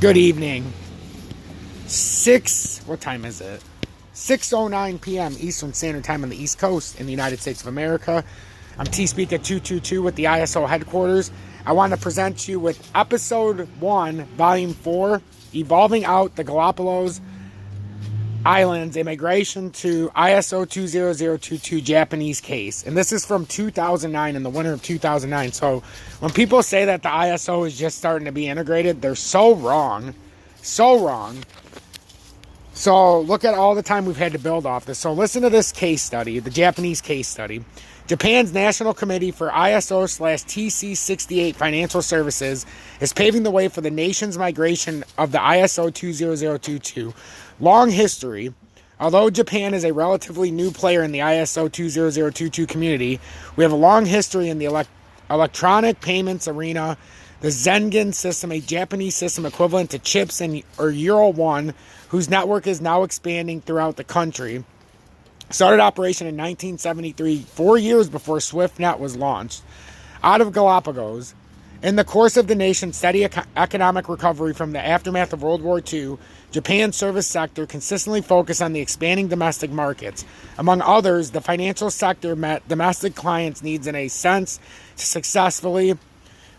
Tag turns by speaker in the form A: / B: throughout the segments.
A: Good evening. What time is it? 6:09 p.m. Eastern Standard Time on the East Coast in the United States of America. I'm T-Speaker222 with the ISO headquarters. I want to present you with Episode 1, Volume 4, Evolving Out the Galapagos Islands, a migration to ISO-20022 Japanese case. And this is from 2009, in the winter of 2009. So when people say that the ISO is just starting to be integrated, they're so wrong. So wrong. So look at all the time we've had to build off this. So listen to this case study, the Japanese case study. Japan's National Committee for ISO/TC68 Financial Services is paving the way for the nation's migration of the ISO-20022. Long history. Although Japan is a relatively new player in the ISO-20022 community, we have a long history in the electronic payments arena. The Zengen system, a Japanese system equivalent to CHIPS or Euro 1, whose network is now expanding throughout the country, started operation in 1973, 4 years before SwiftNet was launched. Out of Galapagos, in the course of the nation's steady economic recovery from the aftermath of World War II, Japan's service sector consistently focused on the expanding domestic markets. Among others, the financial sector met domestic clients' needs in a sense successfully.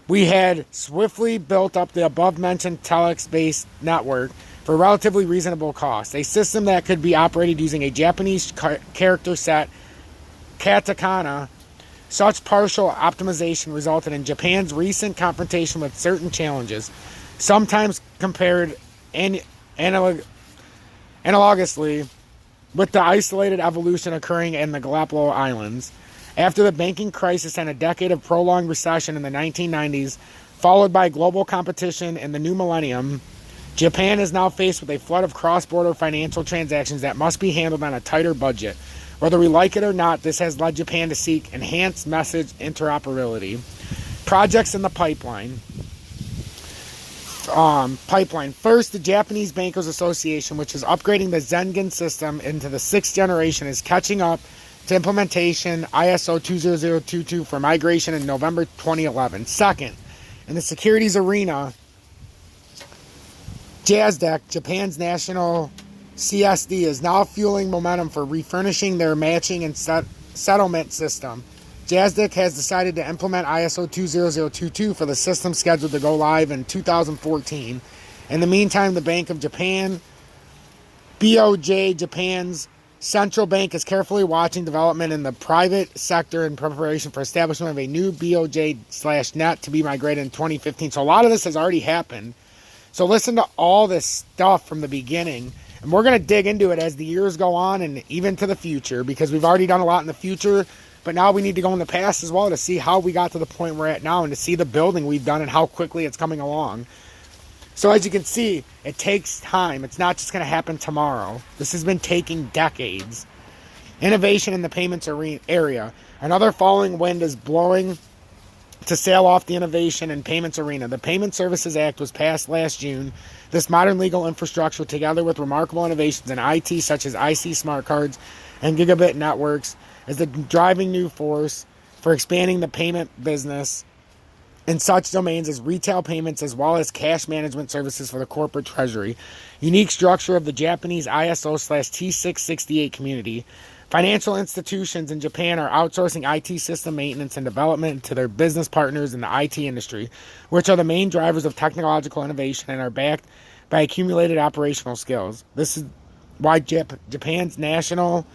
A: We had swiftly built up the above-mentioned telex-based network for relatively reasonable cost, a system that could be operated using a Japanese character set, katakana. Such partial optimization resulted in Japan's recent confrontation with certain challenges, sometimes compared analogously with the isolated evolution occurring in the Galapagos Islands. After the banking crisis and a decade of prolonged recession in the 1990s, followed by global competition in the new millennium, Japan is now faced with a flood of cross-border financial transactions that must be handled on a tighter budget. Whether we like it or not, this has led Japan to seek enhanced message interoperability. Projects in the pipeline. First, the Japanese Bankers Association, which is upgrading the Zengen system into the 6th generation, is catching up to implementation ISO-20022 for migration in November 2011. Second, in the securities arena, JASDEC, Japan's national CSD, is now fueling momentum for refurnishing their matching and settlement system. JASDEC has decided to implement ISO-20022 for the system scheduled to go live in 2014. In the meantime, the Bank of Japan, BOJ, Japan's central bank, is carefully watching development in the private sector in preparation for establishment of a new BOJ/net to be migrated in 2015. So a lot of this has already happened. So listen to all this stuff from the beginning. And we're going to dig into it as the years go on and even to the future, because we've already done a lot in the future. But now we need to go in the past as well to see how we got to the point we're at now and to see the building we've done and how quickly it's coming along. So as you can see, it takes time. It's not just going to happen tomorrow. This has been taking decades. Innovation in the payments area. Another falling wind is blowing to sail off the innovation and payments arena. The Payment Services Act was passed last June. This modern legal infrastructure, together with remarkable innovations in IT such as IC smart cards and gigabit networks, is the driving new force for expanding the payment business in such domains as retail payments as well as cash management services for the corporate treasury. Unique structure of the Japanese ISO/T668 community. Financial institutions in Japan are outsourcing IT system maintenance and development to their business partners in the IT industry, which are the main drivers of technological innovation and are backed by accumulated operational skills. This is why Japan's National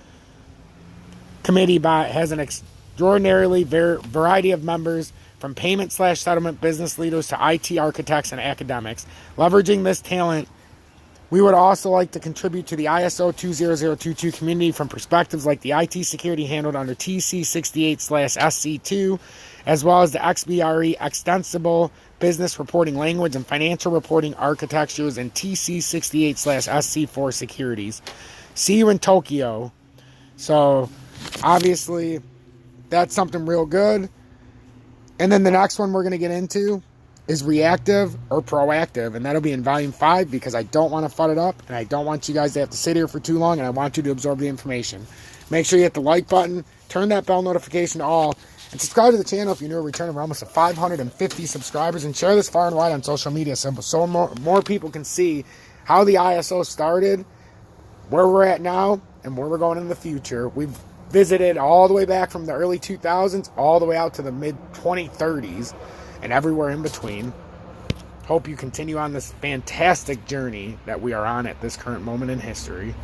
A: Committee has an extraordinarily variety of members, from payment/settlement business leaders to IT architects and academics. Leveraging this talent, we would also like to contribute to the ISO-20022 community from perspectives like the IT security handled under TC68/SC2, as well as the XBRE extensible business reporting language and financial reporting architectures and TC68/SC4 securities. See you in Tokyo. So obviously that's something real good. And then the next one we're going to get into is reactive or proactive, and that'll be in Volume 5, because I don't want to FUD it up, and I don't want you guys to have to sit here for too long, and I want you to absorb the information. Make sure you hit the like button, turn that bell notification to all, And subscribe to the channel if you're new or returning. We're almost at 550 subscribers. And share this far and wide on social media so more people can see how the ISO started, where we're at now, and where we're going in the future. We've visited all the way back from the early 2000s all the way out to the mid-2030s and everywhere in between. Hope you continue on this fantastic journey that we are on at this current moment in history.